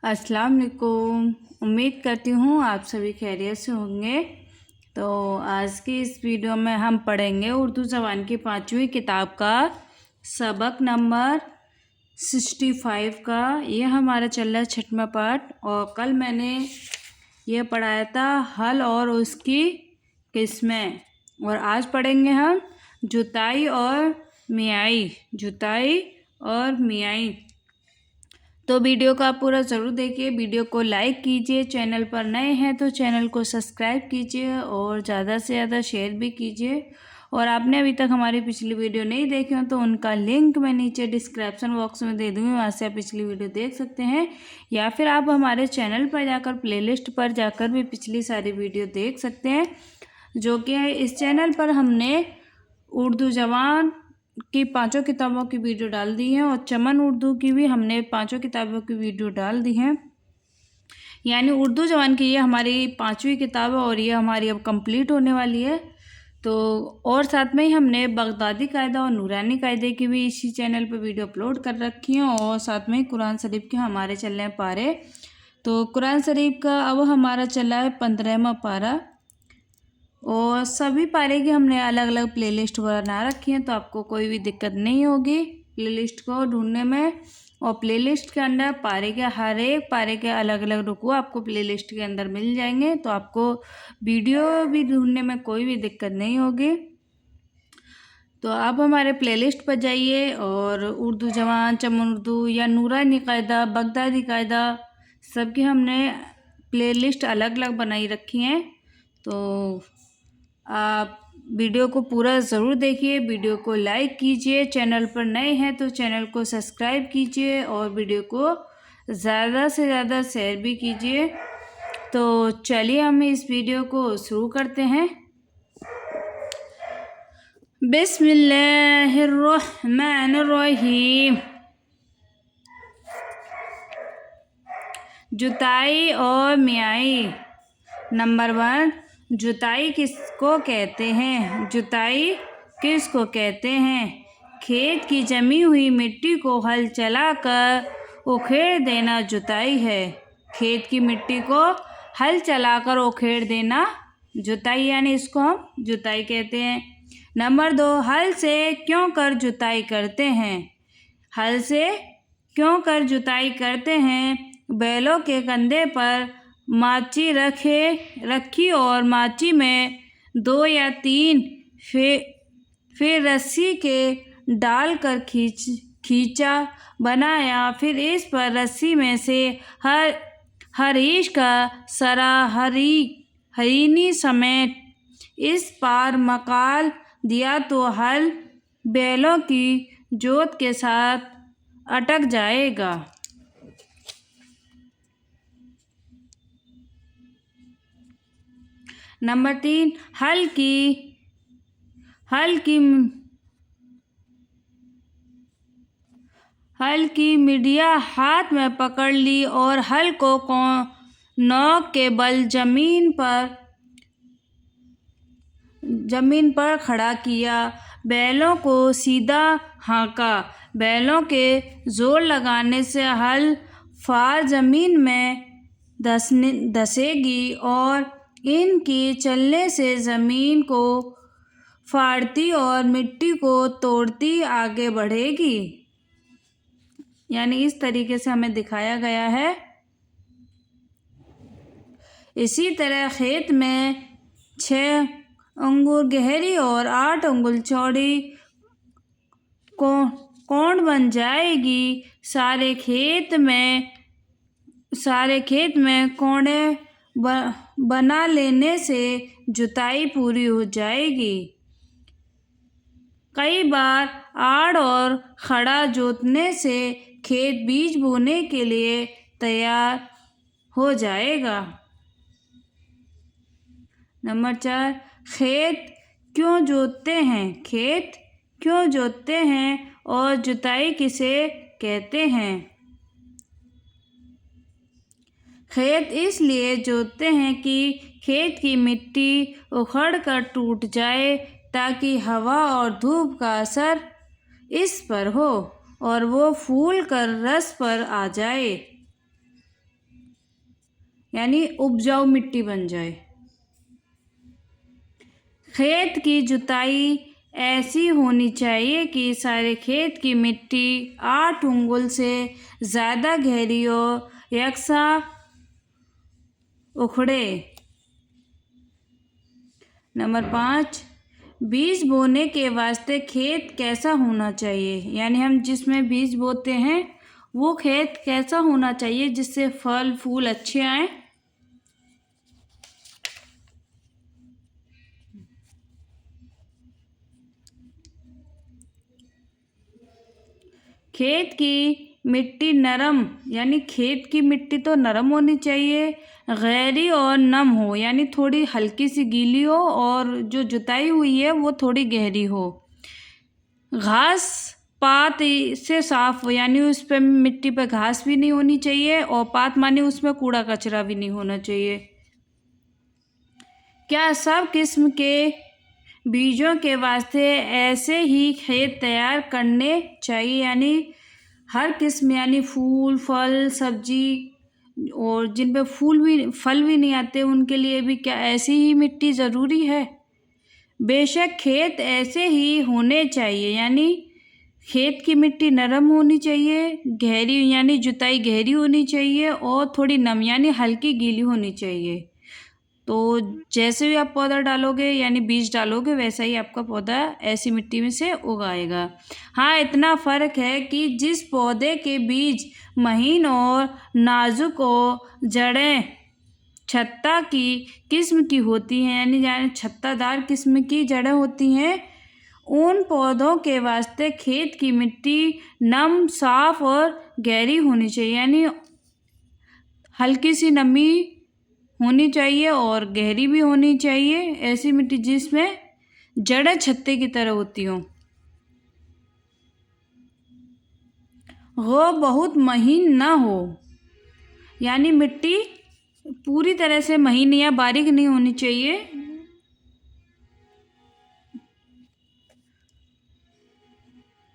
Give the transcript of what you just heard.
अस्सलाम वालेकुम। उम्मीद करती हूँ आप सभी खैरियत से होंगे। तो आज की इस वीडियो में हम पढ़ेंगे उर्दू ज़बान की 5वीं किताब का सबक नंबर 65 का। ये हमारा चल रहा है 6वां पार्ट। और कल मैंने ये पढ़ाया था हल और उसकी किस्में। और आज पढ़ेंगे हम जुताई और मियाई। जुताई और मियाई। तो वीडियो को आप पूरा ज़रूर देखिए। वीडियो को लाइक कीजिए, चैनल पर नए हैं तो चैनल को सब्सक्राइब कीजिए और ज़्यादा से ज़्यादा शेयर भी कीजिए। और आपने अभी तक हमारी पिछली वीडियो नहीं देखी हो तो उनका लिंक मैं नीचे डिस्क्रिप्शन बॉक्स में दे दूँगी, वहाँ से आप पिछली वीडियो देख सकते हैं। या फिर आप हमारे चैनल पर जाकर प्लेलिस्ट पर जाकर भी पिछली सारी वीडियो देख सकते हैं, जो कि इस चैनल पर हमने उर्दू ज़बान की 5 किताबों की वीडियो डाल दी है और चमन उर्दू की भी हमने 5 किताबों की वीडियो डाल दी है। यानी उर्दू ज़बान की ये हमारी 5वीं किताब है और ये हमारी अब कंप्लीट होने वाली है। तो और साथ में ही हमने बगदादी कायदा और नूरानी कायदे की भी इसी चैनल पर वीडियो अपलोड कर रखी हैं। और साथ में ही कुरान शरीफ के हमारे चल रहे हैं पारे। तो कुरान शरीफ का अब हमारा चला है 15वां पारा। और सभी पारे की हमने अलग अलग प्लेलिस्ट बना रखी है, तो आपको कोई भी दिक्कत नहीं होगी प्लेलिस्ट को ढूंढने में। और प्लेलिस्ट के अंदर पारे के हर एक पारे के अलग अलग रुकू आपको प्लेलिस्ट के अंदर मिल जाएंगे, तो आपको वीडियो भी ढूंढने में कोई भी दिक्कत नहीं होगी। तो आप हमारे प्लेलिस्ट पर जाइए और उर्दू ज़बान, चमन उर्दू या नूरानी कायदा, बगदादी कायदा सबकी हमने प्लेलिस्ट अलग अलग बनाई रखी हैं। तो आप वीडियो को पूरा ज़रूर देखिए, वीडियो को लाइक कीजिए, चैनल पर नए हैं तो चैनल को सब्सक्राइब कीजिए और वीडियो को ज़्यादा से ज़्यादा शेयर भी कीजिए। तो चलिए हम इस वीडियो को शुरू करते हैं। बिस्मिल्लाहिर्रहमानिर्रहीम। जुताई और मियाई। नंबर 1, जुताई किसको कहते हैं? जुताई किसको कहते हैं? खेत की जमी हुई मिट्टी को हल चलाकर उखेड़ देना जुताई है। खेत की मिट्टी को हल चलाकर उखेड़ देना जुताई, यानी इसको हम जुताई कहते हैं। नंबर 2, हल से क्यों कर जुताई करते हैं? हल से क्यों कर जुताई करते हैं? बैलों के कंधे पर माची रखी और माची में 2 या 3 फिर रस्सी के डालकर खींचा बनाया। फिर इस पर रस्सी में से हरीश का सरा हरीनी समेत इस पार मकाल दिया तो हल बैलों की जोत के साथ अटक जाएगा। नंबर 3, हल की मिडिया हाथ में पकड़ ली और हल को नोक के बल जमीन पर खड़ा किया। बैलों को सीधा हाँका। बैलों के जोर लगाने से हल फार जमीन में धंसेगी और इनके चलने से ज़मीन को फाड़ती और मिट्टी को तोड़ती आगे बढ़ेगी। यानी इस तरीके से हमें दिखाया गया है। इसी तरह खेत में 6 अंगुल गहरी और 8 अंगुल चौड़ी कोण बन जाएगी। सारे खेत में कोणे बना लेने से जुताई पूरी हो जाएगी। कई बार आड़ और खड़ा जोतने से खेत बीज बोने के लिए तैयार हो जाएगा। नंबर 4, खेत क्यों जोतते हैं? खेत क्यों जोतते हैं और जुताई किसे कहते हैं? खेत इसलिए जोतते हैं कि खेत की मिट्टी उखड़कर टूट जाए ताकि हवा और धूप का असर इस पर हो और वो फूल कर रस पर आ जाए। यानी उपजाऊ मिट्टी बन जाए। खेत की जुताई ऐसी होनी चाहिए कि सारे खेत की मिट्टी 8 अंगुल से ज़्यादा गहरी और यकसा उखड़े। नंबर 5, बीज बोने के वास्ते खेत कैसा होना चाहिए, यानी हम जिसमें बीज बोते हैं वो खेत कैसा होना चाहिए जिससे फल फूल अच्छे आए। खेत की मिट्टी नरम, यानी खेत की मिट्टी तो नरम होनी चाहिए, गहरी और नम हो, यानी थोड़ी हल्की सी गीली हो और जो जुताई हुई है वो थोड़ी गहरी हो। घास पात से साफ हो, यानी उस पर मिट्टी पे घास भी नहीं होनी चाहिए और पात माने उसमें कूड़ा कचरा भी नहीं होना चाहिए। क्या सब किस्म के बीजों के वास्ते ऐसे ही खेत तैयार करने चाहिए, यानी हर किस्म, यानी फूल फल सब्जी और जिन पे फल भी नहीं आते उनके लिए भी क्या ऐसी ही मिट्टी ज़रूरी है? बेशक खेत ऐसे ही होने चाहिए, यानी खेत की मिट्टी नरम होनी चाहिए, गहरी यानी जुताई गहरी होनी चाहिए और थोड़ी नम यानी हल्की गीली होनी चाहिए। तो जैसे भी आप पौधा डालोगे यानी बीज डालोगे वैसा ही आपका पौधा ऐसी मिट्टी में से उगाएगा। हाँ, इतना फ़र्क है कि जिस पौधे के बीज महीन और नाजुक और जड़ें छत्ता की किस्म की होती हैं, यानी छत्तादार किस्म की जड़ें होती हैं, उन पौधों के वास्ते खेत की मिट्टी नम साफ और गहरी होनी चाहिए, यानी हल्की सी नमी होनी चाहिए और गहरी भी होनी चाहिए। ऐसी मिट्टी जिसमें जड़ें छत्ते की तरह होती हों। वो बहुत महीन ना हो, यानी मिट्टी पूरी तरह से महीन या बारीक नहीं होनी चाहिए,